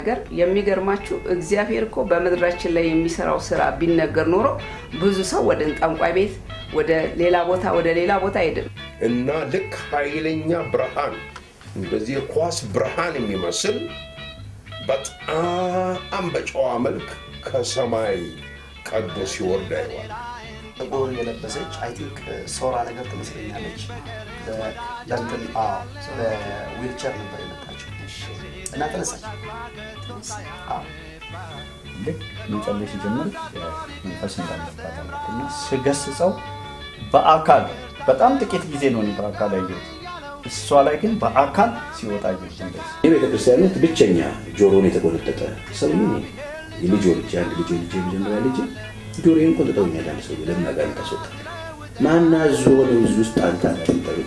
ነገር የሚገርማችሁ እግዚአብሔር እኮ በመድራችን ላይ የሚሰራው ስራ ቢነገር ኖሮ ብዙ ሰው ወደ ጠንቋይ ቤት ወደ ሌላ ቦታ አይደለም እና ልክ ኃይለኛ ብርሃን እንደዚህ ኳስ ብርሃን የሚመስል በጣም በጨዋ መልክ ከሰማይ ቀዶ ሲወርድ አይዋል በጎን የለበሰች አይ ቲንክ ሶራ ነገር ትመስለኛለች ለእንትን በዊልቸር ነበር የመጣችው እና ተነሳች ልክ መጸለይ ሲጀምር መንፈስ እንዳለባትና ስገስጸው በአካል በጣም ጥቂት ጊዜ ነው በአካል ያየሁት እሷ ላይ ግን በአካል ሲወጣ ይችላል የቤተክርስቲያን ብቸኛ ጆሮን የተቆነጠጠ ሰው ነው የልጅ ወልጅ አንድ ልጅ የመጀመሪያ ልጅ ጆሮዬን ቆንጥጠውኛል አንድ ሰው ለምን አጋንንት አስወጣ ማናዞ ነው ውስጥ አንተ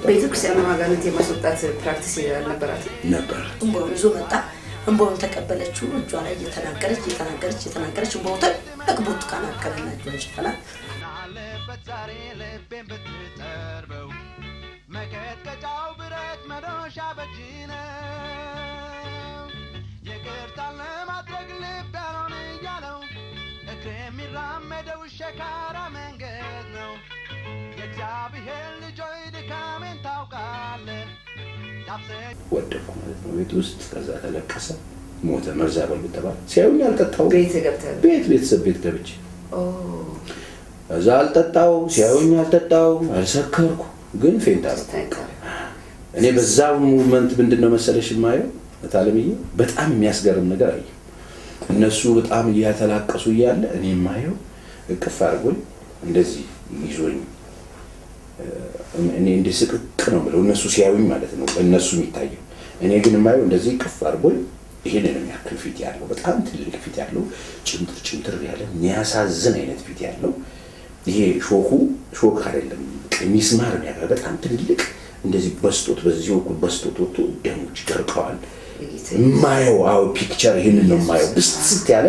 ቤተክርስቲያን ማጋንንት የማስወጣት ፕራክቲስ ያልነበራት ነበር እንቦ ይዞ መጣ እንቦን ተቀበለችው እጇ ላይ እየተናገረች እንቦ ተቀበሉት ካናከረና እጇን ሸፈና መከተጫው ብረት መዶሻ በጅነ የቅርታል ለማድረግ ልብ ያልሆነ እያለው እግር የሚራመደው ሸካራ መንገድ ነው የእግዚአብሔር ልጆይ ድካሜን ታውቃለህ ወደኩ ማለት ነው ቤት ውስጥ ከዛ ተለቀሰ ሞተ መርዛ በሉ ተባለ ሲያዩኝ አልጠጣው ቤተሰብ ቤት ገብቼ እዛ አልጠጣው ሲያዩኝ አልጠጣው አልሰከርኩ ግን ፌንታ እኔ በዛው ሙቭመንት ምንድነው መሰለሽ ማየው ታለምዬ በጣም የሚያስገርም ነገር አየሁ እነሱ በጣም እያተላቀሱ ይያለ እኔ ማየው እቅፍ አድርጎኝ እንደዚህ ይዞኝ እኔ እንደስቅቅ ነው ብለው እነሱ ሲያዩኝ ማለት ነው እነሱ የሚታየው እኔ ግን ማየው እንደዚህ እቅፍ አድርጎኝ ይሄንን የሚያክል ፊት ያለው በጣም ትልቅ ፊት ያለው ጭምትር ያለ የሚያሳዝን አይነት ፊት ያለው ይሄ ሾክ አይደለም ሚስማር የሚያገባ በጣም ትልቅ እንደዚህ በስቶት በዚህ ወኩል በስቶት ወጥቶ ደሞች ደርቀዋል ማየው አው ፒክቸር ይሄንን ነው ማየው ብስት ያለ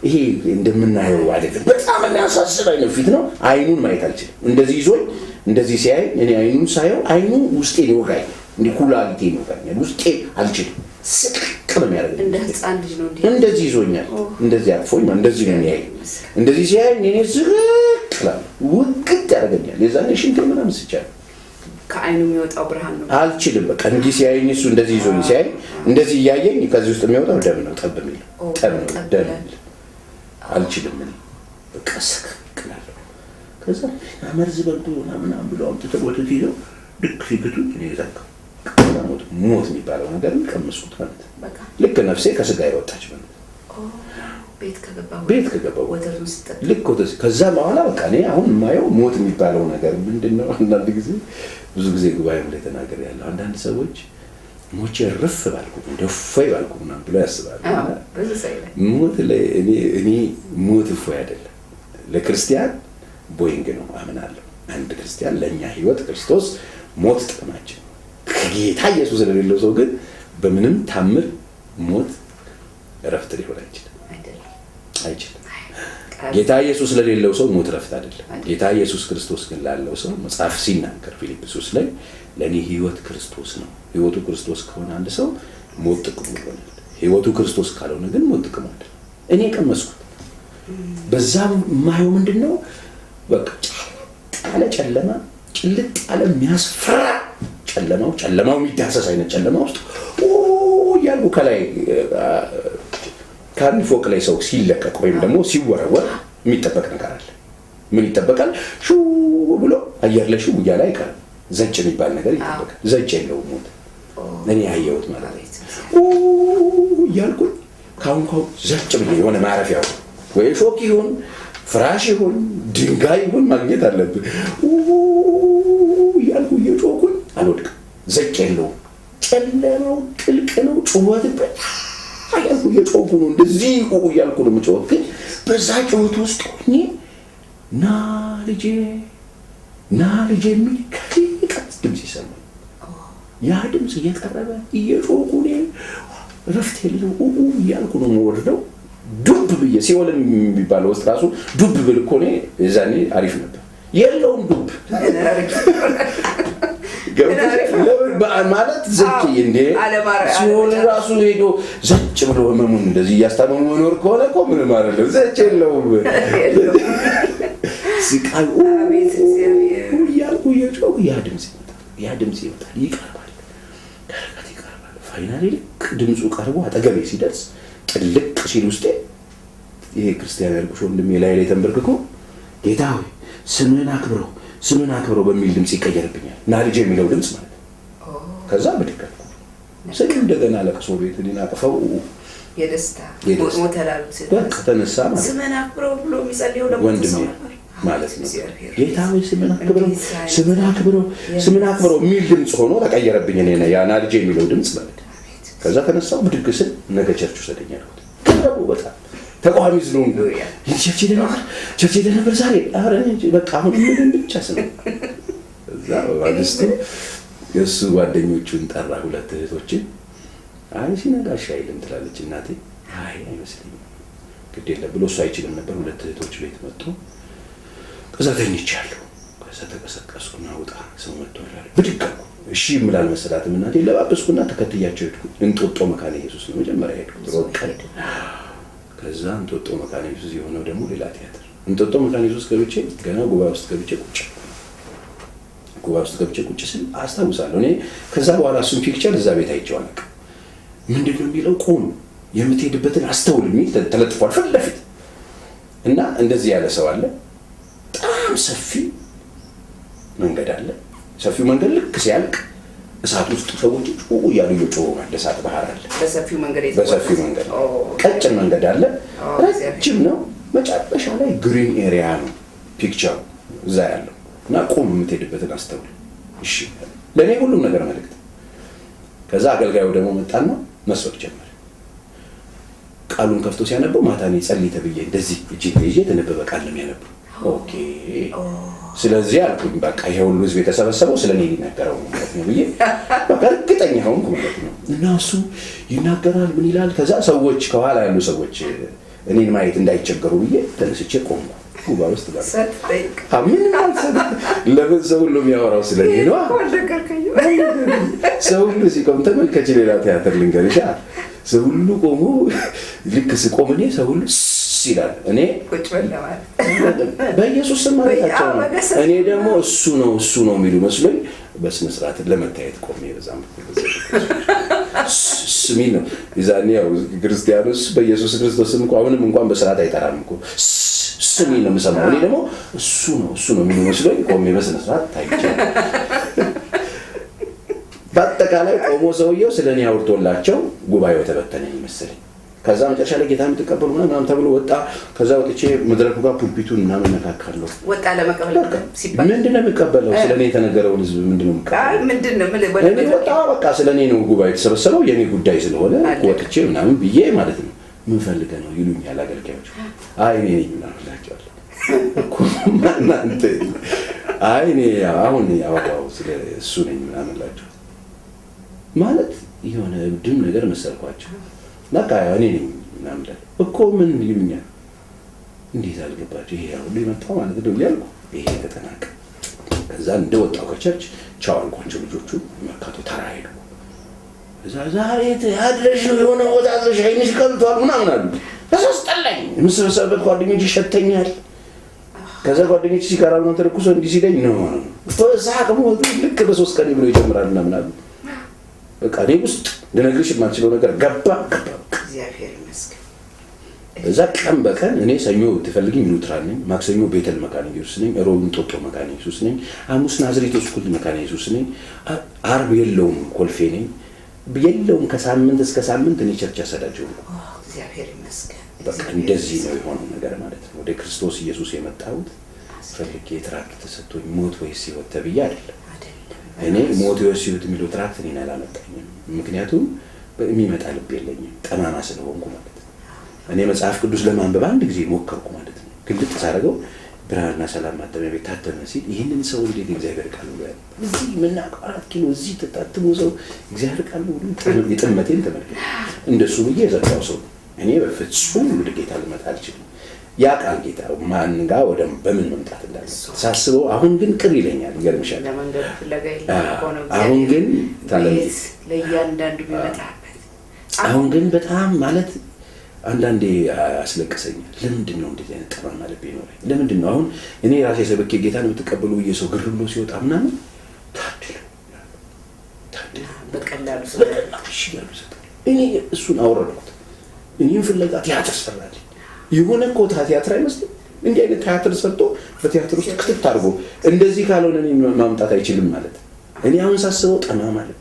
ይሄ እንደምናየው አይደለም በጣም የሚያሳዝን አይነት ፊት ነው አይኑን ማየት አልችልም እንደዚህ ይዞኝ እንደዚህ ሲያይ እኔ አይኑን ሳየው አይኑ ውስጤ ይወጋኝ እንዴ ኩላሊቴ ይወጋኛል ውስጤ አልችልም ስቅቅ ነው የሚያደርግ እንደ ህፃን ልጅ ነው እንደዚህ ይዞኛል እንደዚህ አጥፎኝ እንደዚህ ነው የሚያይ እንደዚህ ሲያይ እኔ ዝቅላ ውቅት ያደርገኛል የዛኔ ሽንቴ ምናምን ስቻል ከአይኑ የሚወጣው ብርሃን ነው አልችልም በቃ እንዲህ ሲያይኝ እሱ እንደዚህ ይዞኝ ሲያይ እንደዚህ ያያኝ ከዚህ ውስጥ የሚወጣው ደም ነው ጠብ ደም አልችልም እኔ በቃ ስቅላለው ከዛ አመርዝ በልቶ ምናምን ብሎ አውጥቶ ወደ ፊደው ልክ ሲግቱ እኔ ዘካ ሞት የሚባለው ነገር ቀምስኩት ማለት በቃ ልክ ነፍሴ ከስጋ ይወጣች ማለት ቤት ከገባው ወተቱን ስጠጥ ልክ ወተት ከዛ በኋላ በቃ እኔ አሁን ማየው ሞት የሚባለው ነገር ምንድነው አንዳንድ ጊዜ ብዙ ጊዜ ጉባኤም ላይ ተናገር ያለው አንዳንድ ሰዎች ሞቼ ረፍ ባልኩ እንደፈይ ባልኩ ምናምን ብለው ያስባሉ ብዙ ሰው ላይ ሞት ላይ እኔ ሞት እፎይ አይደለም ለክርስቲያን ቦይንግ ነው አምናለሁ አንድ ክርስቲያን ለኛ ህይወት ክርስቶስ ሞት ጥቅማችን ጌታ ኢየሱስ ስለሌለው ሰው ግን በምንም ታምር ሞት ረፍት ሊሆን አይችልም ጌታ ኢየሱስ ስለሌለው ሰው ሞት ረፍት አይደለም ጌታ ኢየሱስ ክርስቶስ ግን ላለው ሰው መጽሐፍ ሲናገር ፊልጵስዩስ ላይ ለኔ ህይወት ክርስቶስ ነው ህይወቱ ክርስቶስ ከሆነ አንድ ሰው ሞት ጥቅሙ ይሆናል ህይወቱ ክርስቶስ ካልሆነ ግን ሞት ጥቅሙ አይደለም እኔ ቀመስኩት በዛም ማየው ምንድነው በቃ ጣለ ጨለማ ጭልጥ ያለ የሚያስፈራ ጨለማው የሚዳሰስ አይነት ጨለማ ውስጥ ያሉ ከላይ ከአንድ ፎቅ ላይ ሰው ሲለቀቅ ወይም ደግሞ ሲወረወር የሚጠበቅ ነገር አለ ምን ይጠበቃል ሹ ብሎ አየር ላይ ሹ እያለ አይቀርም ዘጭ የሚባል ነገር ይጠበቃል ዘጭ የለውም ሞት እኔ ያየሁት ማለት ነው እያልኩኝ ካሁን ዘጭ ብዬ የሆነ ማረፊያው ወይ ሾክ ይሁን ፍራሽ ይሁን ድንጋይ ይሁን ማግኘት አለብህ እያልኩ እየጮኩኝ አልወድቅም ዘጭ የለውም ጨለማው ጥልቅ ነው ጩኸትበት አያልኩ እየጮኩ ነው እንደዚህ እያልኩ ነው የምጮህ ግን በዛ ጩኸት ውስጥ ሆኜ ና ልጄ የሚል ከሊቀት ድምፅ ይሰማል ያ ድምፅ እየቀረበ እየጮኩ ነው ረፍት የለው እያልኩ ነው የምወርደው ዱብ ብዬ ሲወለም የሚባለው ውስጥ ራሱ ዱብ ብል እኮ ነው የዛኔ አሪፍ ነበር የለውም ዱብ ማለት ዘጭ እንዴ ሲሆን ራሱ ሄዶ ዘጭ ብሎ ህመሙን እንደዚህ እያስታመሙ መኖር ከሆነ እኮ ምን ማለት ነው? ዘጭ የለውም። ሲቃል እያልኩ እየጮኩ ያ ድምፅ ይመጣል፣ ይቀርባል፣ ከርቀት ይቀርባል። ፋይናሊ ልክ ድምፁ ቀርቦ አጠገቤ ሲደርስ ጥልቅ ሲል ውስጤ ይሄ ክርስቲያን ያልኩሽ ወንድሜ ላይ ተንበርክኮ ጌታ ሆይ ስምን አክብረው በሚል ድምፅ ይቀየርብኛል። ና ልጄ የሚለው ድምፅ ማለት ነው። ከዛ ብድግ አልኩ። ስለ እንደገና ለቅሶ ቤት አቅፈው የደስታ በቃ ተነሳ ማለት ስምን አክብረው ብሎ የሚጸልየው ደግሞ ወንድሜ ማለት ነው። ጌታ ሆይ ስምን አክብረው የሚል ድምፅ ሆኖ ተቀየረብኝ። እኔ ያ ና ልጄ የሚለው ድምፅ ማለት ነው። ከዛ ተነሳው ብድግ ስል ነገ ቸርች ውሰደኝ አልኩት። ከረቡ በጣም ተቃዋሚ ስለሆንኩ ቸርች ሄደህ ነበር ዛሬ? ኧረ በቃ አሁን ምንም ብቻ ስለ እዛ በማግስቱ የእሱ ጓደኞቹን ጠራ፣ ሁለት እህቶችን። አይ ሲነጋሽ አይልም ትላለች እናቴ። አይ አይመስለኝም ግድ የለም ብሎ እሱ አይችልም ነበር። ሁለት እህቶች ቤት መጡ። ከዛ ተኝቻለሁ። ከዛ ተቀሰቀስኩና ውጣ ሰው መጥቷል ብድግ አልኩ። እሺ ምላል መሰላትም እናቴ ለባበስኩና ተከትያቸው ሄድኩ። እንጦጦ መካነ ኢየሱስ ነው መጀመሪያ ሄድኩት። ሮቀን ከዛ እንጦጦ መካነ ኢየሱስ የሆነው ደግሞ ሌላ ቲያትር። እንጦጦ መካነ ኢየሱስ ገብቼ ገና ጉባኤ ውስጥ ገብቼ ቁጭ ስል አስታውሳለሁ። እኔ ከዛ በኋላ እሱን ፒክቸር እዛ ቤት አይቼው አላውቅም። ምንድን ነው የሚለው? ቆም የምትሄድበትን አስተውል የሚል ተለጥፏል ፊት ለፊት እና እንደዚህ ያለ ሰው አለ። በጣም ሰፊ መንገድ አለ። ሰፊው መንገድ ልክ ሲያልቅ እሳት ውስጥ ሰዎች ጮሁ እያሉ እየጮሁ ማለት እሳት ባህር አለ። በሰፊው መንገድ ቀጭን መንገድ አለ፣ ረጅም ነው። መጨረሻ ላይ ግሪን ኤሪያ ነው ፒክቸሩ እዛ ያለው እና ቁም የምትሄድበትን አስተውል። እሺ ለእኔ ሁሉም ነገር መልእክት። ከዛ አገልጋዩ ደግሞ መጣና መስበክ ጀመረ። ቃሉን ከፍቶ ሲያነበው ማታ እኔ ጸልይ ተብዬ እንደዚህ እጄ ተይዤ የተነበበ ቃል ነው የሚያነበው። ኦኬ ስለዚህ አልኩኝ በቃ ይሄ ሁሉ ህዝብ የተሰበሰበው ስለኔ ሊናገረው ማለት ነው ብዬ በቃ እርግጠኛ ሆንኩ ማለት ነው። እና እሱ ይናገራል ምን ይላል። ከዛ ሰዎች ከኋላ ያሉ ሰዎች እኔን ማየት እንዳይቸገሩ ብዬ ተነስቼ ቆምኩ። ጉባኤ ውስጥ ጋር ምን ማለት ለምን ሰው ሁሉ የሚያወራው ስለኔ ነው። ሰው ሁሉ ሲቆም ተመልከች፣ ሌላ ቲያትር ልንገርሻ። ሰው ሁሉ ቆሞ ልክ ስቆም እኔ ሰው ሁሉ ይላል። እኔ በኢየሱስ ስም ማለታቸው ነው። እኔ ደግሞ እሱ ነው የሚሉ መስሎኝ በስነ ስርዓት ለመታየት ቆሜ በዛም ስሚል ነው ይዛኔ ያው ክርስቲያኖስ በኢየሱስ ክርስቶስም አሁንም እንኳን በስርዓት አይጠራም እኮ ስሚል ነው የምሰማው። እኔ ደግሞ እሱ ነው የሚሉ መስሎኝ ቆሜ በስነ ስርዓት ታይቼ በአጠቃላይ ቆሞ ሰውየው ስለኔ አውርቶላቸው ጉባኤው ተበተነኝ መሰለኝ። ከዛ መጨረሻ ላይ ጌታ የምትቀበሉ ምናምን ተብሎ ወጣ። ከዛ ወጥቼ መድረኩ ጋር ፑልፒቱን ምናምን ነካካለሁ። ወጣ ለመቀበል ሲባል ምንድን ነው የሚቀበለው? ስለኔ የተነገረውን ህዝብ ምንድን ነው የሚቀበለው? እኔ ወጣ በቃ ስለኔ ነው ጉባኤ የተሰበሰበው የኔ ጉዳይ ስለሆነ ወጥቼ ምናምን ብዬ ማለት ነው። ምን ፈልገህ ነው ይሉኛል አገልጋዮች። አይ እኔ ነኝ ምናምን እላቸዋለሁ እኮ እናንተ። አይ እኔ አሁን ያወራው ስለ እሱ ነኝ ምናምን እላቸዋለሁ ማለት የሆነ ድም ነገር መሰልኳቸው። በቃ እኔ ነኝ ምናምን እኮ ምን ይሉኛል። እንዴት አልገባቸው ይሄ ሁሉ የመጣው ማለት ነው እያልኩ ይሄ ተጠናቀ። ከዛ እንደወጣው ከቸርች ቻው አልኳቸው። ልጆቹ መርካቶ ተራ ሄዱ። እዛ ዛሬ ያድረሽ የሆነ ቦታ አይንሽ ቀልቷል ምናምን አሉ። ተሳስጠላኝ። የምሰበሰብበት ጓደኞች ይሸተኛል። ከዛ ጓደኞች ሲቀራሉ ነው ተረኩሶ እንዲህ ሲለኝ ነው ሳቅሞ ልክ በሶስት ቀን ብሎ ይጀምራል ምናምን አሉ። በቃ እኔ ውስጥ ልነግርሽ የማልችለው ነገር ገባ። እግዚአብሔር ይመስገን። እዛ ቀን በቀን እኔ ሰኞ ትፈልጊኝ ሉትራን ነኝ፣ ማክሰኞ ቤተል መካነ ኢየሱስ ነኝ፣ ሮብ እንጦጦ መካነ ኢየሱስ ነኝ፣ ሐሙስ ናዝሬት ስኩል መካነ ኢየሱስ ነኝ፣ ዓርብ የለውም ኮልፌ ነኝ። የለውም ከሳምንት እስከ ሳምንት እኔ ቸርች አሰዳጀው። እግዚአብሔር ይመስገን። በቃ እንደዚህ ነው የሆነው ነገር ማለት ነው። ወደ ክርስቶስ ኢየሱስ የመጣሁት ፈልጌ ትራክት ተሰጥቶኝ ሞት ወይስ ሕይወት ተብዬ አይደለም። እኔ ሞት ወይስ ሕይወት የሚለው ትራክት እኔን አላመጣኝም። ምክንያቱም የሚመጣ ልብ የለኝም ጠማማ ስለሆንኩ ማለት ነው። እኔ መጽሐፍ ቅዱስ ለማንበብ አንድ ጊዜ ሞከርኩ ማለት ነው። ግልጥ ሳደርገው ብርሃንና ሰላም ማተሚያ ቤት ታተመ ሲል ይህንን ሰው እንዴት እግዚአብሔር ቃል ብሎ ያለ እዚህ የምናውቀው 4 ኪሎ እዚህ ተጣጥሞ ሰው እግዚአብሔር ቃል ብሎ የጥመቴን ተመልከት። እንደሱ ብዬ የዘጋው ሰው እኔ በፍጹም ወደ ጌታ ልመጣ አልችልም። ያውቃል ጌታ ማን ጋር ወደ በምን መምጣት እንዳለ ሳስበው። አሁን ግን ቅር ይለኛል። ይገርምሻል። ለመንገድ ፍለጋ አሁን ግን ለእያንዳንዱ ቢመጣበት አሁን ግን በጣም ማለት አንዳንዴ አስለቅሰኛል። ለምንድን ነው እንደዚህ አይነት ጠማማ ልብ ይኖረኝ? ለምንድን ነው አሁን እኔ ራሴ ሰበኬ ጌታን የምትቀበሉ ሰው ግር ብሎ ሲወጣ ምናምን ታድሉ በቀላሉ እኔ እሱን አወረድኩት። እኔም ፍለጋ ቲያትር ሰራልኝ። የሆነ እኮ ቲያትር አይመስልም? እንዲህ አይነት ቲያትር ሰርቶ በቲያትር ውስጥ ክትት አድርጎ እንደዚህ ካልሆነ እኔ ማምጣት አይችልም ማለት። እኔ አሁን ሳስበው ጠማማ ልብ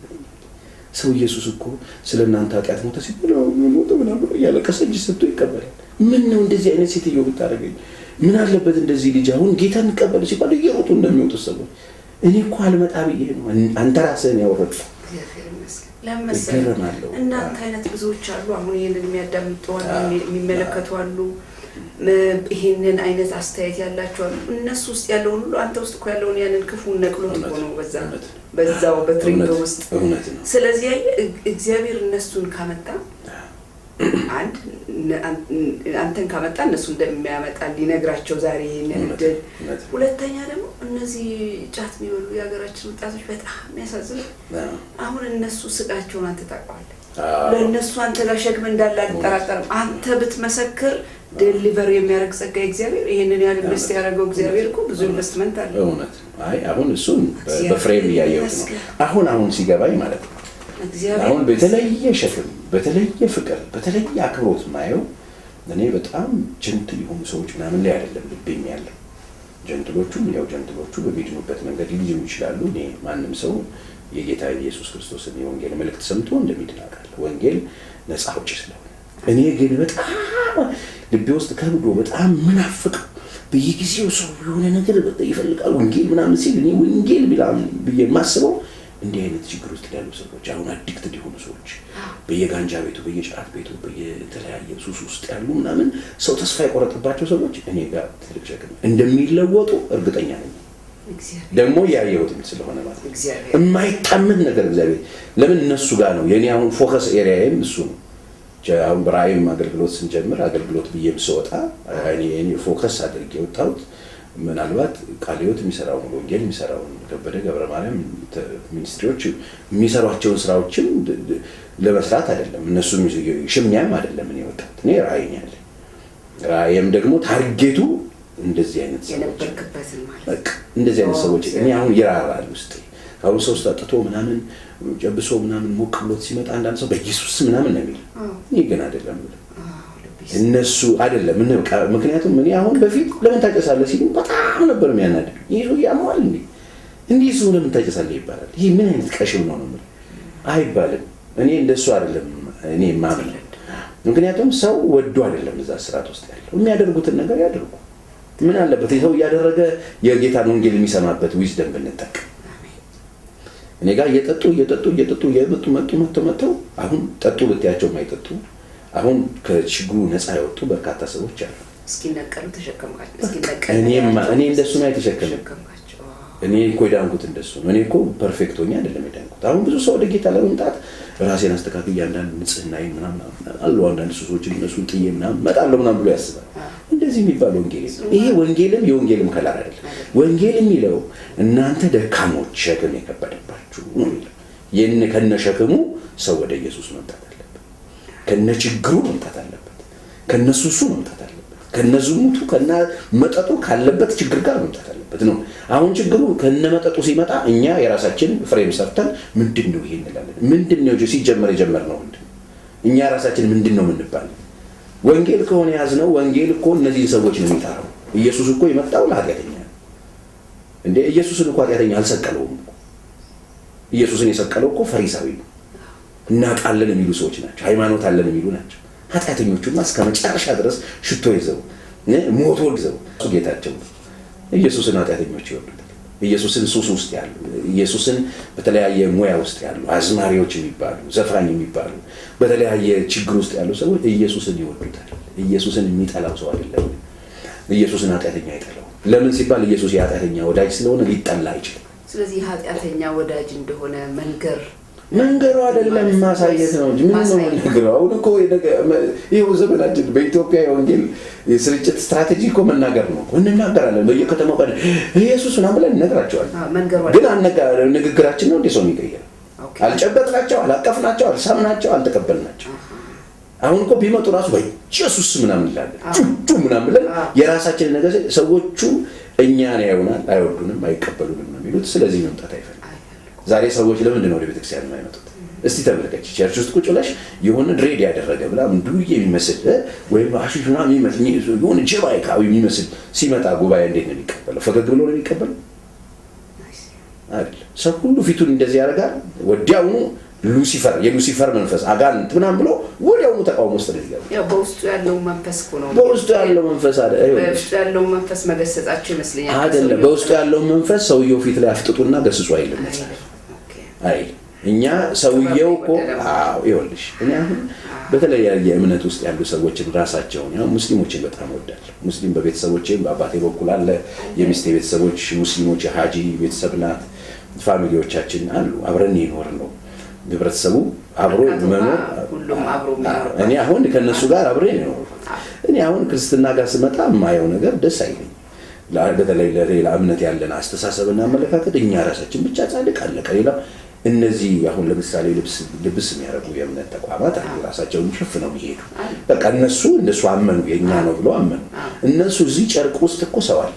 ሰው ኢየሱስ እኮ ስለ እናንተ ኃጢአት ሞተ ሲባል ሞተ ምናምን ብሎ እያለቀሰ እጅ ሰጥቶ ይቀበላል። ምን ነው እንደዚህ አይነት ሴትዮ ብታደርገኝ? ምን አለበት እንደዚህ ልጅ አሁን ጌታን እንቀበል ሲባል እየሮጡ እንደሚወጡ ሰዎች። እኔ እኮ አልመጣ ብዬ ነው አንተ ራስህን ያወረድከው። ለምሳሌ እናንተ አይነት ብዙዎች አሉ። አሁን ይሄንን የሚያዳምጡ የሚመለከቱ አሉ። ይሄንን አይነት አስተያየት ያላቸው አሉ። እነሱ ውስጥ ያለውን ሁሉ አንተ ውስጥ እኮ ያለውን ያንን ክፉን ነቅሎት እኮ ነው በዛው በትሪንግ ውስጥ። ስለዚህ እግዚአብሔር እነሱን ካመጣ አንድ አንተን ካመጣ እነሱ እንደሚያመጣ ሊነግራቸው ዛሬ ይሄንን እድል። ሁለተኛ ደግሞ እነዚህ ጫት የሚበሉ የሀገራችን ወጣቶች በጣም የሚያሳዝኑ። አሁን እነሱ ስቃቸውን አንተ ታውቀዋለህ። ለእነሱ አንተ ጋር ሸክም እንዳለ አልጠራጠርም። አንተ ብትመሰክር ዴሊቨር የሚያደርግ ጸጋ እግዚአብሔር ይሄንን ያህል ኢንቨስት ያደረገው እግዚአብሔር እኮ ብዙ ኢንቨስትመንት አለ። እውነት። አይ አሁን እሱን በፍሬም እያየሁት ነው። አሁን ሲገባኝ ማለት ነው። አሁን በተለየ ሸክም፣ በተለየ ፍቅር፣ በተለየ አክብሮት ማየው እኔ በጣም ጀንትል የሆኑ ሰዎች ምናምን ላይ አይደለም ልቤም ያለው። ጀንትሎቹ በሚድኑበት መንገድ ሊድኑ ይችላሉ። እኔ ማንም ሰው የጌታ ኢየሱስ ክርስቶስን የወንጌል መልእክት ሰምቶ እንደሚድን አውቃለሁ። ወንጌል ነፃ አውጪ ስለሆነ። እኔ ግን በጣም ልቤ ውስጥ ከብዶ በጣም ምናፍቀው በየጊዜው ሰው የሆነ ነገር ይፈልጋል ወንጌል ምናምን ሲል እኔ ወንጌል ብዬ የማስበው እንዲህ አይነት ችግር ውስጥ ያሉ ሰዎች፣ አሁን አዲክትድ የሆኑ ሰዎች፣ በየጋንጃ ቤቱ፣ በየጫት ቤቱ፣ በየተለያየ ሱስ ውስጥ ያሉ ምናምን ሰው ተስፋ የቆረጠባቸው ሰዎች እኔ ጋር ትልቅ ሸክም እንደሚለወጡ እርግጠኛ ነኝ። ደግሞ ያየሁትም ስለሆነ ማለት ነው። የማይታመን ነገር እግዚአብሔር ለምን እነሱ ጋር ነው የኔ አሁን ፎከስ ኤሪያዬም እሱ ነው። አሁን በራእይም አገልግሎት ስንጀምር አገልግሎት ብዬም ስወጣ እኔ ፎከስ አድርጌ የወጣሁት ምናልባት ቃለ ሕይወት የሚሰራውን ወንጌል የሚሰራውን ከበደ ገብረ ማርያም ሚኒስትሪዎች የሚሰሯቸውን ስራዎችን ለመስራት አይደለም። እነሱ ሽሚያም አይደለም እኔ የወጣሁት። እኔ ራእይኝ አለ። ራእይም ደግሞ ታርጌቱ እንደዚህ አይነት ሰዎች በቃ እንደዚህ አይነት ሰዎች እኔ አሁን ይራራል ውስጥ አሁን ሰው ጠጥቶ ምናምን ጨብሶ ምናምን ሞቅ ብሎት ሲመጣ አንዳንድ ሰው በኢየሱስ ምናምን ነው የሚለው። እኔ ግን አይደለም እነሱ አይደለም ምክንያቱም እኔ አሁን በፊት ለምን ታጨሳለህ ሲሉ በጣም ነበር የሚያናድድ። ይሄ ሰው ያሟል እንዲህ ሰው ለምን ታጨሳለህ ይባላል። ይሄ ምን አይነት ቀሽም ነው ነው አይባልም። እኔ እንደሱ አይደለም እኔ ማምን። ምክንያቱም ሰው ወዶ አይደለም እዛ ስርዓት ውስጥ ያለው። የሚያደርጉትን ነገር ያደርጉ። ምን አለበት ሰው እያደረገ የጌታን ወንጌል የሚሰማበት ዊዝደም ብንጠቀም። እኔ ጋር እየጠጡ መጥተው አሁን ጠጡ ብትያቸው የማይጠጡ አሁን ከችግሩ ነፃ ያወጡ በርካታ ሰዎች አሉ። እስኪነቀሉ ተሸከምካቸው። እኔ እንደሱ ነው የተሸከምኩት። እኔ እኮ የዳንኩት እንደሱ ነው። እኔ እኮ ፐርፌክት ሆኜ አይደለም የዳንኩት። አሁን ብዙ ሰው ወደ ጌታ ለመምጣት ራሴን አስተካክዬ አንዳንድ ንጽህናዬን ምናምን አሉ አንዳንድ ሱሶችን እነሱን ጥዬ ምናምን እመጣለሁ ምናምን ብሎ ያስባል። እንደዚህ የሚባል ወንጌል ይሄ ወንጌልም የወንጌልም ከላር አይደለም። ወንጌል የሚለው እናንተ ደካሞች ሸክም የከበደባችሁ ነው የሚለው። ከነሸክሙ ሰው ወደ ኢየሱስ መምጣት አለበት። ከነችግሩ መምጣት አለበት። ከነሱሱ መምጣት አለበት። ከነዝሙቱ ከነመጠጡ ካለበት ችግር ጋር መምጣት አለበት ነው። አሁን ችግሩ ከነመጠጡ ሲመጣ እኛ የራሳችን ፍሬም ሰርተን ምንድነው ይሄ እንላለን። ምንድነው ሲጀመር የጀመርነው ምንድነው? እኛ ራሳችን ምንድነው የምንባል? ወንጌል ከሆነ ያዝነው ወንጌል እኮ እነዚህ ሰዎች ነው የሚጠራው። ኢየሱስ እኮ የመጣው ለኃጢአተኛ እንዴ! ኢየሱስን እኮ ኃጢአተኛ አልሰቀለውም እኮ። ኢየሱስን የሰቀለው እኮ ፈሪሳዊ ነው። እናውቃለን የሚሉ ሰዎች ናቸው። ሃይማኖት አለን የሚሉ ናቸው። ኃጢአተኞቹማ እስከ መጨረሻ ድረስ ሽቶ ይዘው ሞቶ ይዘው ጌታቸው ኢየሱስን ኃጢአተኞች ይወዱታል። ኢየሱስን ሱስ ውስጥ ያሉ፣ ኢየሱስን በተለያየ ሙያ ውስጥ ያሉ፣ አዝማሪዎች የሚባሉ፣ ዘፋኝ የሚባሉ፣ በተለያየ ችግር ውስጥ ያሉ ሰዎች ኢየሱስን ይወዱታል። ኢየሱስን የሚጠላው ሰው አይደለም። ኢየሱስን ኃጢአተኛ አይጠላው። ለምን ሲባል ኢየሱስ የኃጢአተኛ ወዳጅ ስለሆነ ሊጠላ አይችልም። ስለዚህ ኃጢአተኛ ወዳጅ እንደሆነ መንገር መንገሩ አይደለም ማሳየት ነው እንጂ ምን ነው መንገሩ? አሁን እኮ ይሄው ዘመናችን በኢትዮጵያ የወንጌል የስርጭት ስትራቴጂ እኮ መናገር ነው። እንናገራለን በየከተማው ቀን ኢየሱስ ነው ብለን እንነግራቸዋለን። ግን ንግግራችን ነው እንዴ ሰው የሚቀየር? አልጨበጥናቸው፣ አላቀፍናቸው፣ አልሳምናቸው፣ አልተቀበልናቸው። አሁን እኮ ቢመጡ ራሱ በኢየሱስ ምናምን ይላል ጩጩ ምናምን ብለን የራሳችንን ነገር ሰዎቹ እኛን ያዩናል፣ አይወዱንም፣ አይቀበሉንም ነው የሚሉት። ስለዚህ መምጣት አይፈልጉም። ዛሬ ሰዎች ለምንድን ነው ወደ ቤተክርስቲያን የማይመጡት? እስቲ ተመልከች። ቸርች ውስጥ ቁጭ ብለሽ የሆነ ድሬድ ያደረገ ምናምን ዱርዬ የሚመስል ወይም አሽሽ ምናምን የሚመስል የሆነ ጀማይካዊ የሚመስል ሲመጣ ጉባኤ እንዴት ነው የሚቀበለው? ፈገግ ብሎ ነው የሚቀበለው አይደል? ሰው ሁሉ ፊቱን እንደዚህ ያደርጋል። ወዲያውኑ የሉሲፈር መንፈስ አጋንንት ምናምን ብሎ ወዲያውኑ ተቃውሞ ውስጥ ነው ይገባል። ያው በውስጡ ያለው መንፈስ እኮ ነው። በውስጡ ያለው መንፈስ አይደል? በውስጡ ያለው መንፈስ መገሰጻቸው ይመስለኛል። አይደለም፣ በውስጡ ያለው መንፈስ ሰውየው ፊት ላይ አፍጥጡና ገስጹ አይልም። አይ እኛ ሰውየው እኮ ይኸውልሽ፣ እኔ አሁን በተለያየ እምነት ውስጥ ያሉ ሰዎችን ራሳቸውን ያው ሙስሊሞችን በጣም እወዳለሁ። ሙስሊም በቤተሰቦቼም በአባቴ በኩል አለ። የሚስቴ ቤተሰቦች ሙስሊሞች፣ የሀጂ ቤተሰብ ናት። ፋሚሊዎቻችን አሉ። አብረን ይኖር ነው ህብረተሰቡ አብሮ መኖር። እኔ አሁን ከነሱ ጋር አብሬ ነው። እኔ አሁን ክርስትና ጋር ስመጣ የማየው ነገር ደስ አይለኝም። በተለይ ለሌላ እምነት ያለን አስተሳሰብና አመለካከት እኛ ራሳችን ብቻ ጻድቅ አለቀ። ሌላ እነዚህ አሁን ለምሳሌ ልብስ የሚያደርጉ የእምነት ተቋማት አሉ። ራሳቸውን ሸፍነው ይሄዱ። በቃ እነሱ አመኑ፣ የኛ ነው ብሎ አመኑ። እነሱ እዚህ ጨርቅ ውስጥ እኮ ሰው አለ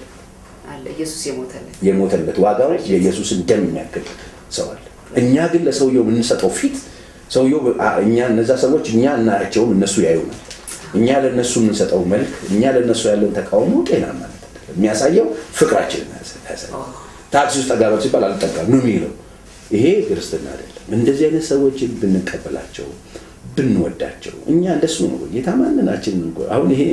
ኢየሱስ የሞተለት ዋጋው የኢየሱስን ደም የሚያክል ሰው አለ። እኛ ግን ለሰውየው የምንሰጠው ፊት ሰውየው እነዛ ሰዎች እኛ እናያቸውም፣ እነሱ ያዩናል። እኛ ለነሱ የምንሰጠው መልክ፣ እኛ ለነሱ ያለን ተቃውሞ ጤና ማለት የሚያሳየው ፍቅራችንን ያሳያል። ታክሲ ውስጥ ተጋባ ሲባል አልጠጋም ነው የሚለው። ይሄ ክርስትና አይደለም። እንደዚህ አይነት ሰዎችን ብንቀበላቸው ብንወዳቸው እኛ እንደሱ ነው። ጌታ ማንናችን ነው። አሁን ይሄ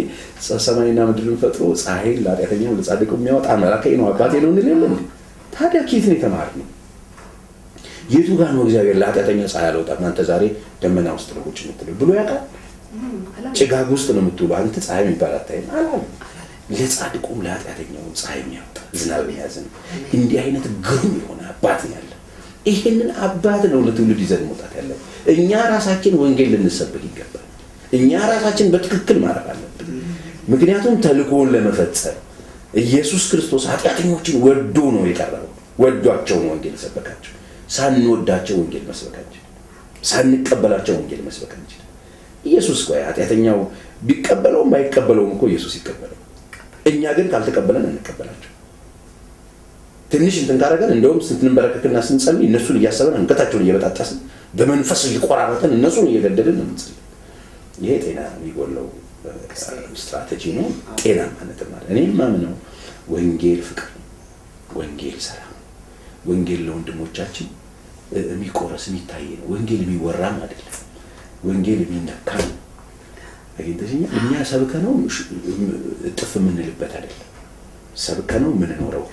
ሰማይና ምድርን ፈጥሮ ፀሐይን ለኃጢአተኛው ለጻድቁ የሚያወጣ አምላኬ ነው አባቴ ነው እንላለን። ታዲያ ከየት ነው የተማርነው? የቱ ጋር ነው እግዚአብሔር ለኃጢአተኛ ፀሐይ አልወጣም አንተ ዛሬ ደመና ውስጥ ነው ቁጭ የምትለው ብሎ ያውቃል? ጭጋግ ውስጥ ነው የምትውለው አንተ ፀሐይ የሚባል አታይም አላለም። ለጻድቁም ለኃጢአተኛውም ፀሐይ የሚያወጣ ዝናብ የሚያዝን እንዲህ አይነት ግሩም የሆነ አባት ነው ያለ። ይሄንን አባት ነው ለትውልድ ይዘን መውጣት ያለው። እኛ ራሳችን ወንጌል ልንሰብክ ይገባል። እኛ ራሳችን በትክክል ማድረግ አለብን። ምክንያቱም ተልእኮውን ለመፈጸም ኢየሱስ ክርስቶስ ኃጢአተኞችን ወዶ ነው የቀረበው። ወዷቸው ነው ወንጌል ሰበካቸው። ሳንወዳቸው ወንጌል መስበካቸው፣ ሳንቀበላቸው ወንጌል መስበካቸው። ኢየሱስ ቆይ ኃጢአተኛው ቢቀበለውም ባይቀበለውም እኮ ኢየሱስ ይቀበለው። እኛ ግን ካልተቀበለን እንቀበላቸው። ትንሽ እንትን ካደረገን እንደውም ስንበረከክና ስንጸልይ እነሱን እያሰበን አንገታቸውን እየበጣጠስን በመንፈስ እየቆራረጠን እነሱን እየገደልን ነው የምንጸልይ። ይሄ ጤና የሚጎለው ስትራቴጂ ነው። ጤና ማለት እኔ የማምነው ወንጌል ፍቅር ነው። ወንጌል ሰላም ነው። ወንጌል ለወንድሞቻችን የሚቆረስ የሚታይ ነው። ወንጌል የሚወራም አይደለም። ወንጌል የሚነካ ነው። አግኝተሽኛ እኛ ሰብከነው እጥፍ የምንልበት አይደለም። ሰብከነው የምንኖረው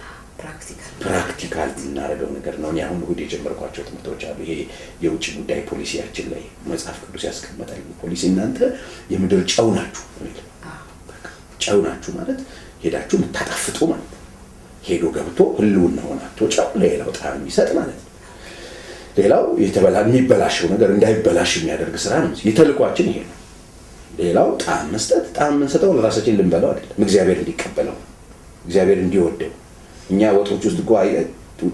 ፕራክቲካል የምናደርገው ነገር ነው። እኔ አሁን እሑድ የጀመርኳቸው ትምህርቶች አሉ። ይሄ የውጭ ጉዳይ ፖሊሲያችን ላይ መጽሐፍ ቅዱስ ያስቀመጣል። ፖሊሲ እናንተ የምድር ጨው ናችሁ። ጨው ናችሁ ማለት ሄዳችሁ የምታጣፍጡ ማለት ነው። ሄዶ ገብቶ ህልውና ሆናችሁ ጨው ለሌላው ጣዕም የሚሰጥ ማለት ነው። ሌላው የሚበላሸው ነገር እንዳይበላሽ የሚያደርግ ስራ ነው። የተልኳችን ይሄ ነው። ሌላው ጣዕም መስጠት። ጣዕም የምንሰጠው ለራሳችን ልንበላው አይደለም፣ እግዚአብሔር እንዲቀበለው፣ እግዚአብሔር እንዲወደው። እኛ ወጦች ውስጥ እኮ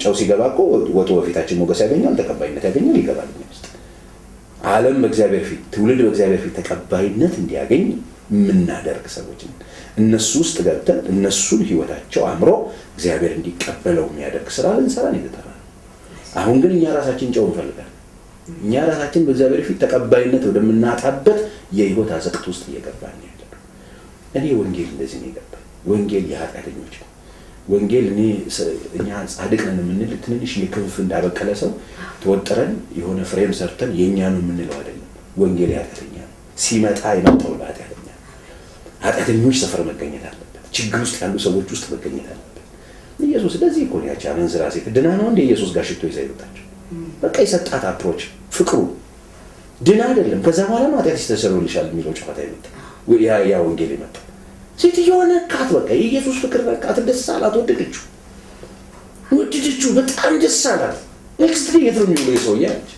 ጨው ሲገባ እኮ ወጡ በፊታችን ሞገስ ያገኛል፣ ተቀባይነት ያገኛል፣ ይገባል ውስጥ። ዓለም በእግዚአብሔር ፊት፣ ትውልድ በእግዚአብሔር ፊት ተቀባይነት እንዲያገኝ የምናደርግ ሰዎች ነን። እነሱ ውስጥ ገብተን እነሱን ህይወታቸው አምሮ እግዚአብሔር እንዲቀበለው የሚያደርግ ስራ ልንሰራ ነው የተጠራነው። አሁን ግን እኛ ራሳችን ጨው እንፈልጋለን። እኛ ራሳችን በእግዚአብሔር ፊት ተቀባይነት ወደምናጣበት የህይወት አዘቅት ውስጥ እየገባን ነው ያለነው። እኔ ወንጌል እንደዚህ ነው የገባኝ። ወንጌል የኃጢአተኞች ነው። ወንጌል እኛ ጻድቅ ነን የምንል ትንሽ የክንፍ እንዳበቀለ ሰው ተወጥረን የሆነ ፍሬም ሰርተን የኛ ነው የምንለው አይደለም። ወንጌል የኃጢአተኛ ነው። ሲመጣ የመጣው ለኃጢአተኛ ነው። ኃጢአተኞች ሰፈር መገኘት አለበት። ችግር ውስጥ ያሉ ሰዎች ውስጥ መገኘት አለበት። ኢየሱስ ለዚህ እኮ ነው ያቺ አመንዝራ ሴት ድና ነው እንደ ኢየሱስ ጋር ሽቶ ይዛ ይወጣቸው። በቃ የሰጣት አፕሮች ፍቅሩ ድና አይደለም። ከዛ በኋላ ነው ኃጢአት ይስተሰርይልሻል የሚለው ጨዋታ ይመጣ ያ ወንጌል ይመጣ። ሴትዮዋ ነካት። በቃ የኢየሱስ ፍቅር ነካት። ደስ አላት። ወደደችው። በጣም ደስ አላት። ኔክስት ዴይ የት ነው የሚውለው የሰውዬ አለች።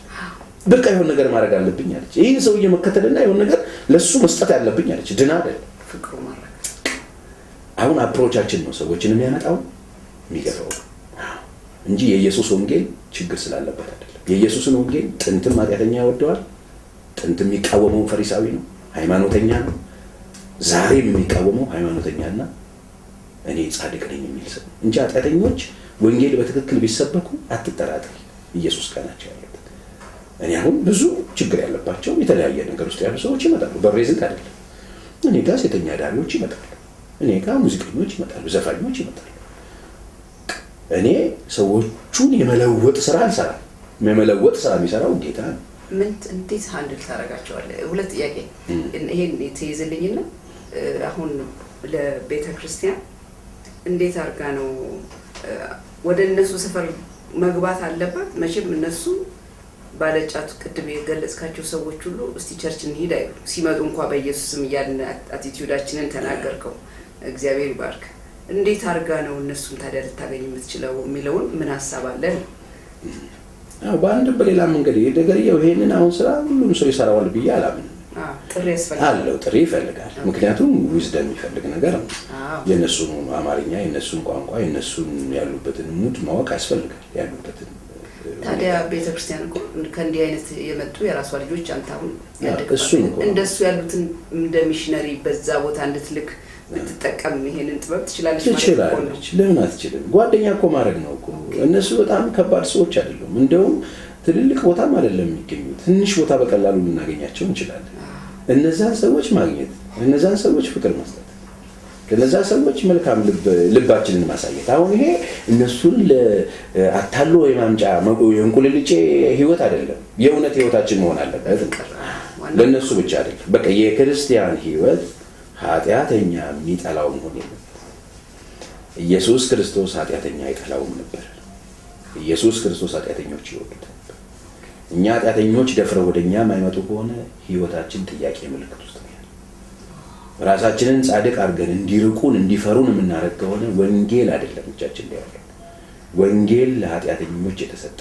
በቃ የሆነ ነገር ማድረግ አለብኝ አለች። ይህን ሰውዬ መከተልና የሆነ ነገር ለሱ መስጠት ያለብኝ አለች። ድና አይደል ፍቅሩ ማድረግ። አሁን አፕሮቻችን ነው ሰዎችን የሚያመጣው የሚገፋው እንጂ የኢየሱስ ወንጌል ችግር ስላለበት አይደለም። የኢየሱስን ወንጌል ጥንትም ኃጢአተኛ ያወደዋል። ጥንትም የሚቃወመው ፈሪሳዊ ነው፣ ሃይማኖተኛ ነው። ዛሬም የሚቃወመው ሃይማኖተኛና እኔ ጻድቅ ነኝ የሚል ሰው እንጂ ኃጢአተኞች ወንጌል በትክክል ቢሰበኩ አትጠራጠሪ ኢየሱስ ጋር ናቸው ያሉት። እኔ አሁን ብዙ ችግር ያለባቸው የተለያየ ነገር ውስጥ ያሉ ሰዎች ይመጣሉ። በሬ ዝግ አይደለም። እኔ ጋር ሴተኛ ዳሪዎች ይመጣሉ። እኔ ጋር ሙዚቀኞች ይመጣሉ፣ ዘፋኞች ይመጣሉ። እኔ ሰዎቹን የመለወጥ ስራ አልሰራም። የመለወጥ ስራ የሚሰራው ጌታ ነው። እንዴት ሃንድል ታደርጋቸዋለህ? ሁለት ጥያቄ ይሄን ትይዝልኝና አሁን ለቤተ ክርስቲያን እንዴት አድርጋ ነው ወደ እነሱ ሰፈር መግባት አለባት? መቼም እነሱ ባለጫቱ ቅድም የገለጽካቸው ሰዎች ሁሉ እስቲ ቸርች እንሂድ አይሉ። ሲመጡ እንኳ በኢየሱስም እያልን አቲቲዩዳችንን ተናገርከው። እግዚአብሔር ይባርክ። እንዴት አድርጋ ነው እነሱን ታዲያ ልታገኝ የምትችለው የሚለውን ምን ሀሳብ አለን? በአንድ በሌላ መንገድ ነገርየው ይሄንን አሁን ስራ ሁሉም ሰው ይሰራዋል ብዬ አላምንም። ጥሪ ያስፈልጋል አለው፣ ጥሪ ይፈልጋል። ምክንያቱም ዊዝደም የሚፈልግ ነገር ነው። የእነሱን አማርኛ፣ የእነሱን ቋንቋ፣ የእነሱን ያሉበትን ሙድ ማወቅ ያስፈልጋል። ያሉበትን ታዲያ ቤተክርስቲያን እኮ ከእንዲህ አይነት የመጡ የራሷ ልጆች አንተ አሁን እንደሱ ያሉትን እንደ ሚሽነሪ በዛ ቦታ እንድትልክ ብትጠቀም ይሄንን ጥበብ ትችላለች ማለት ነው። ለምን አትችልም? ጓደኛ እኮ ማድረግ ነው እኮ። እነሱ በጣም ከባድ ሰዎች አይደሉም። እንደውም ትልልቅ ቦታም አይደለም የሚገኙት፣ ትንሽ ቦታ በቀላሉ ልናገኛቸው እንችላለን። እነዛን ሰዎች ማግኘት፣ እነዛን ሰዎች ፍቅር መስጠት፣ ለነዛ ሰዎች መልካም ልባችንን ማሳየት። አሁን ይሄ እነሱን አታሎ የማምጫ የእንቁልልጬ ህይወት አይደለም። የእውነት ህይወታችን መሆን አለበት። ለነሱ ብቻ አይደለም። በቃ የክርስቲያን ህይወት ኃጢአተኛ የሚጠላው መሆን የለም። ኢየሱስ ክርስቶስ ኃጢአተኛ አይጠላውም ነበር። ኢየሱስ ክርስቶስ ኃጢአተኞች ይወዱት ነበር። እኛ ኃጢአተኞች ደፍረው ወደኛ የማይመጡ ከሆነ ህይወታችን ጥያቄ ምልክት ውስጥ ነው ያለው። ራሳችንን ጻድቅ አድርገን እንዲርቁን እንዲፈሩን የምናደርግ ከሆነ ወንጌል አይደለም እጃችን ላይ ያለው። ወንጌል ለኃጢአተኞች የተሰጠ።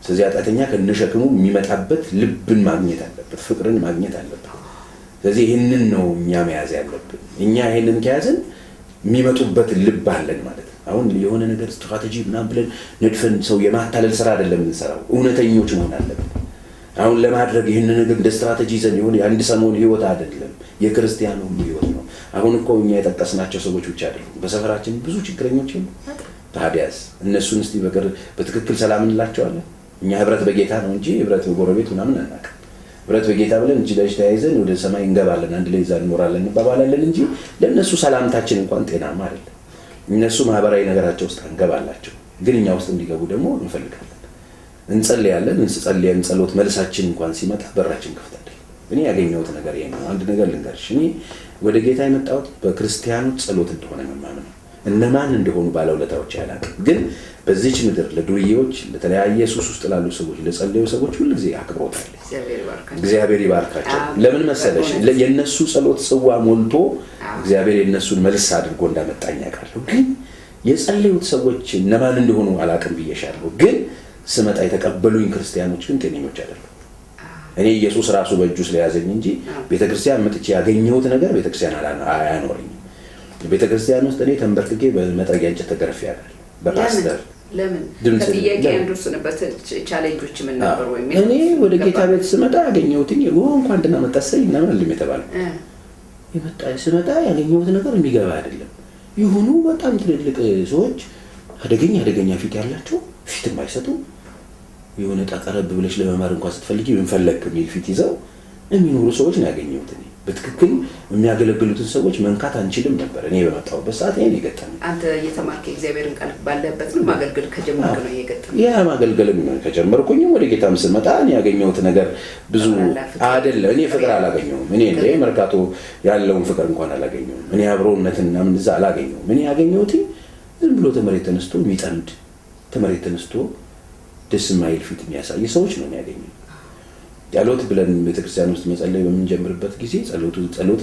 ስለዚህ ኃጢአተኛ ከነሸክሙ የሚመጣበት ልብን ማግኘት አለበት፣ ፍቅርን ማግኘት አለበት። ስለዚህ ይህንን ነው እኛ መያዝ ያለብን። እኛ ይህንን ከያዝን የሚመጡበት ልብ አለን ማለት ነው። አሁን የሆነ ነገር ስትራቴጂ ምናምን ብለን ነድፈን ሰው የማታለል ስራ አይደለም የምንሰራው። እውነተኞች መሆን አለብን። አሁን ለማድረግ ይህንን ነገር እንደ ስትራቴጂ ይዘን የሆነ የአንድ ሰሞን ህይወት አይደለም፣ የክርስቲያን ሁሉ ህይወት ነው። አሁን እኮ እኛ የጠቀስናቸው ሰዎች ብቻ አይደሉም። በሰፈራችን ብዙ ችግረኞች ነው። ታዲያስ እነሱን እስቲ በትክክል ሰላም እንላቸዋለን? እኛ ህብረት በጌታ ነው እንጂ ህብረት በጎረቤት ምናምን አናውቅም። ህብረት በጌታ ብለን እጅ ለእጅ ተያይዘን ወደ ሰማይ እንገባለን፣ አንድ ላይ እዛ እንኖራለን እንባባላለን እንጂ ለእነሱ ሰላምታችን እንኳን ጤናማ አይደለም። እነሱ ማህበራዊ ነገራቸው ውስጥ እንገባላቸው፣ ግን እኛ ውስጥ እንዲገቡ ደግሞ እንፈልጋለን። እንጸልያለን። እንጸልየን ጸሎት መልሳችን እንኳን ሲመጣ በራችን ክፍት አይደለም። እኔ ያገኘሁት ነገር ይሄ ነው። አንድ ነገር ልንገርሽ፣ እኔ ወደ ጌታ የመጣሁት በክርስቲያኖች ጸሎት እንደሆነ ነው የማምነው። እነማን እንደሆኑ ባለውለታዎች ያላቅም፣ ግን በዚህች ምድር ለዱርዬዎች፣ ለተለያየ ሱስ ውስጥ ላሉ ሰዎች፣ ለጸለዩ ሰዎች ሁሉ ጊዜ አክብሮት አለ። እግዚአብሔር ይባርካቸው። ለምን መሰለሽ? የነሱ ጸሎት ጽዋ ሞልቶ እግዚአብሔር የነሱን መልስ አድርጎ እንዳመጣኝ ያውቃለሁ። ግን የጸለዩት ሰዎች እነማን እንደሆኑ አላቅም ብዬሻለሁ። ግን ስመጣ የተቀበሉኝ ክርስቲያኖች ግን ጤነኞች አይደሉም። እኔ ኢየሱስ ራሱ በእጁ ስለያዘኝ እንጂ ቤተክርስቲያን መጥቼ ያገኘሁት ነገር ቤተክርስቲያን አያኖረኝም። ቤተክርስቲያን ውስጥ እኔ ተንበርክኬ በመጥረጊያ እንጨት ተገርፌያለሁ። በፓስተር ለምን ከጥያቄ አንዱስ ነበር ቻሌንጆች ምን ነበር? ወይ እኔ ወደ ጌታ ቤት ስመጣ ያገኘሁትኝ እንኳን ደህና መጣሰኝ እና ምንም የተባለው ስመጣ ያገኘሁት ነገር የሚገባ አይደለም። ይሁኑ በጣም ትልልቅ ሰዎች አደገኛ ፊት ያላቸው ፊት የማይሰጡ የሆነ ጠቀረብ ብለሽ ለመማር እንኳን ስትፈልጊ ምን ፈለክ የሚል ፊት ይዘው የሚኖሩ ሰዎች ነው ያገኘሁት። እኔ በትክክል የሚያገለግሉትን ሰዎች መንካት አንችልም ነበር። እኔ በመጣሁበት ሰዓት ይሄን የገጠመኝ። አንተ እየተማርክ እግዚአብሔርን ቃል ባለበት ነው ማገልገል ከጀመርክ ነው የገጠመኝ። ያ ማገልገልም ከጀመርኩኝ ወደ ጌታም ስመጣ እኔ ያገኘሁት ነገር ብዙ አይደለም። እኔ ፍቅር አላገኘሁም። እኔ እንደ መርካቶ ያለውን ፍቅር እንኳን አላገኘሁም። እኔ አብሮነትን እና ምን እዛ አላገኘሁም። እኔ ያገኘሁት ዝም ብሎ ተመሬት ተነስቶ የሚጠንድ ተመሬት ተነስቶ ደስ የማይል ፊት የሚያሳይ ሰዎች ነው ያገኘው። ጸሎት ብለን ቤተክርስቲያን ውስጥ መጸለይ በምንጀምርበት ጊዜ ጸሎት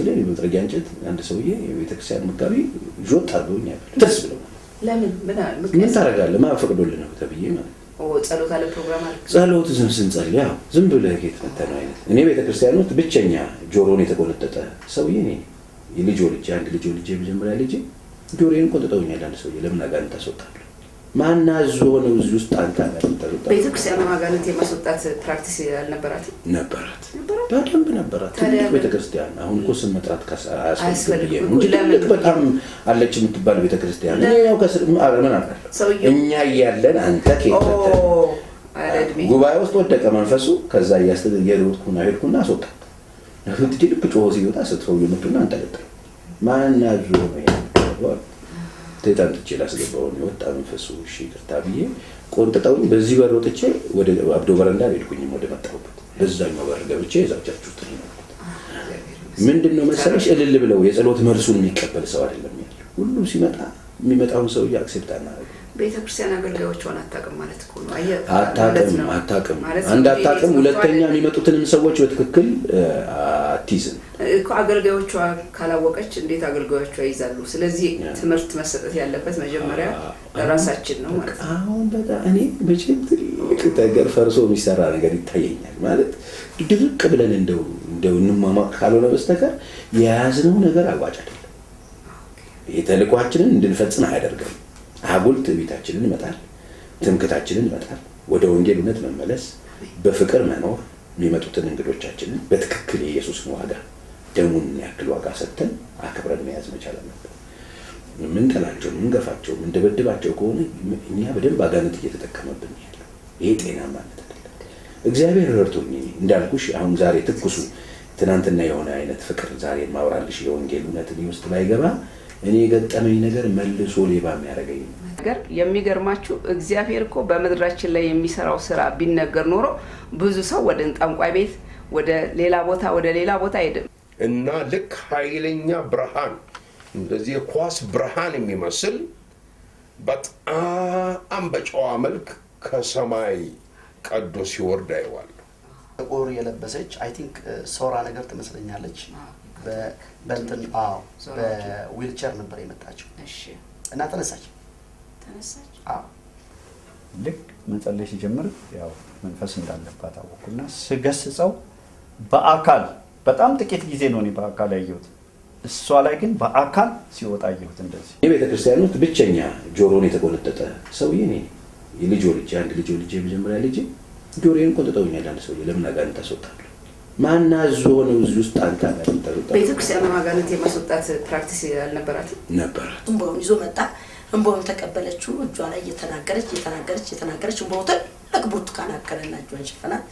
ላይ በመጥረጊያ እንጨት አንድ ሰውዬ የቤተክርስቲያን መጋቢ ጆት አድርጎኛል። ደስ ብሎ ለምን ምን ታደርጋለህ? ማን ፈቅዶልህ ነው ተብዬ ማለት ጸሎት አለ ፕሮግራም አለ። ጸሎት ስንጸልይ ያው ዝም ብለህ የተፈተነው አይነት እኔ ቤተክርስቲያን ውስጥ ብቸኛ ጆሮን የተቆነጠጠ ሰውዬ ነኝ። የልጅ ወልጄ አንድ ልጅ ወልጄ መጀመሪያ ልጅ ጆሮዬን ቆንጥጠውኛል። አንድ ሰውዬ ለምን አጋንንት ታስወጣለህ? ማናዞ ነው እዚህ ውስጥ አንተ አጋንንት ታስወጣለህ? ቤተክርስቲያን አጋንንት የማስወጣት ፕራክቲስ አልነበራት? ነበራት፣ በደንብ ነበራት። ትልቅ ቤተክርስቲያን አሁን እኮ ስም መጥራት አያስፈልግም እንጂ ትልቅ በጣም አለች የምትባል ቤተክርስቲያን እኔ ያው ከስር ምን አደረገ እኛ እያለን አንተ ከይተተ ጉባኤ ውስጥ ወደቀ መንፈሱ። ከዛ እየሮጥኩና ሄድኩና አስወጣ። ትልቅ ጮሆ ሲወጣ ስትፈው ይመጡና አንጠለጠሉ። ማናዞ ነው ያለው ተይታንጥቼ ላስገባው ነው ወጣ መንፈሱ። እሺ ይቅርታ ብዬ ቆንጥጠውኝ በዚህ በር ወጥቼ ወደ አብዶ በረንዳ ሄድኩኝም ወደ መጣሁበት በዛኛው በር ገብቼ እዛቻችሁ ትሪ ነው። ምንድነው መሰለሽ እልል ብለው የጸሎት መልሱን የሚቀበል ሰው አይደለም ያለው። ሁሉ ሲመጣ የሚመጣውን ሰውዬ አክሴፕት አናደርግ። ቤተክርስቲያን አገልጋዮቿን አታውቅም ማለት እኮ ነው። አታውቅም። አንድ አታውቅም፣ ሁለተኛ የሚመጡትንም ሰዎች በትክክል አትይዝም እኮ። አገልጋዮቿ ካላወቀች እንዴት አገልጋዮቿ ይይዛሉ? ስለዚህ ትምህርት መሰጠት ያለበት መጀመሪያ ለራሳችን ነው ማለት ነው። አሁን በጣም እኔ መቼም ትልቅ ነገር ፈርሶ የሚሰራ ነገር ይታየኛል ማለት ድርቅ ብለን እንደው እንማማቅ ካልሆነ በስተቀር የያዝነው ነገር አዋጭ አይደለም። የተልኳችንን እንድንፈጽም አያደርግም። አጉል ትዕቢታችንን ይመጣል፣ ትምክታችንን ይመጣል። ወደ ወንጌል እውነት መመለስ፣ በፍቅር መኖር፣ የሚመጡትን እንግዶቻችንን በትክክል የኢየሱስን ዋጋ ደሙን ያክል ዋጋ ሰጥተን አክብረን መያዝ መቻል አለብን። ምንጠላቸው፣ ምንገፋቸው፣ ምንደበድባቸው ከሆነ እኛ በደንብ አጋንንት እየተጠቀመብን ያለው ይሄ ጤናማነት አይደለም። እግዚአብሔር ረድቶኝ እንዳልኩሽ አሁን ዛሬ ትኩሱ ትናንትና የሆነ አይነት ፍቅር ዛሬ ማውራልሽ የወንጌል እውነት ውስጥ ባይገባ እኔ የገጠመኝ ነገር መልሶ ሌባ የሚያደርገኝ ነገር። የሚገርማችሁ እግዚአብሔር እኮ በምድራችን ላይ የሚሰራው ስራ ቢነገር ኖሮ ብዙ ሰው ወደ ጠንቋይ ቤት ወደ ሌላ ቦታ አይሄድም። እና ልክ ኃይለኛ ብርሃን እንደዚህ የኳስ ብርሃን የሚመስል በጣም በጨዋ መልክ ከሰማይ ቀዶ ሲወርድ አይዋል። ጥቁር የለበሰች አይ ቲንክ ሶራ ነገር ትመስለኛለች። በእንትን በዊልቸር ነበር የመጣችው እና ተነሳች። ልክ መጸለይ ሲጀምር ያው መንፈስ እንዳለባት አወኩና ስገስጸው በአካል በጣም ጥቂት ጊዜ ነው እኔ በአካል ያየሁት። እሷ ላይ ግን በአካል ሲወጣ አየሁት። እንደዚህ የቤተክርስቲያን ውስጥ ብቸኛ ጆሮን የተቆነጠጠ ሰውዬ ነኝ። የልጅ ወልጄ አንድ ልጅ ወልጄ መጀመሪያ ልጅ ጆሮዬን ቆንጥጠውኛል። አንድ ሰውዬ ለምን አጋንንት ታስወጣለህ? ማናዞ ነው እዚህ ውስጥ አንተ አጋንንት ታስወጣለህ? ቤተክርስቲያን አጋንንት የማስወጣት ፕራክቲስ አልነበራት? ነበራት። እንባውን ይዞ መጣ። እንባውን ተቀበለችው። እጇ ላይ እየተናገረች እንባው ትልቅ ብርቱካን አከለና እጇን ሸፈናት።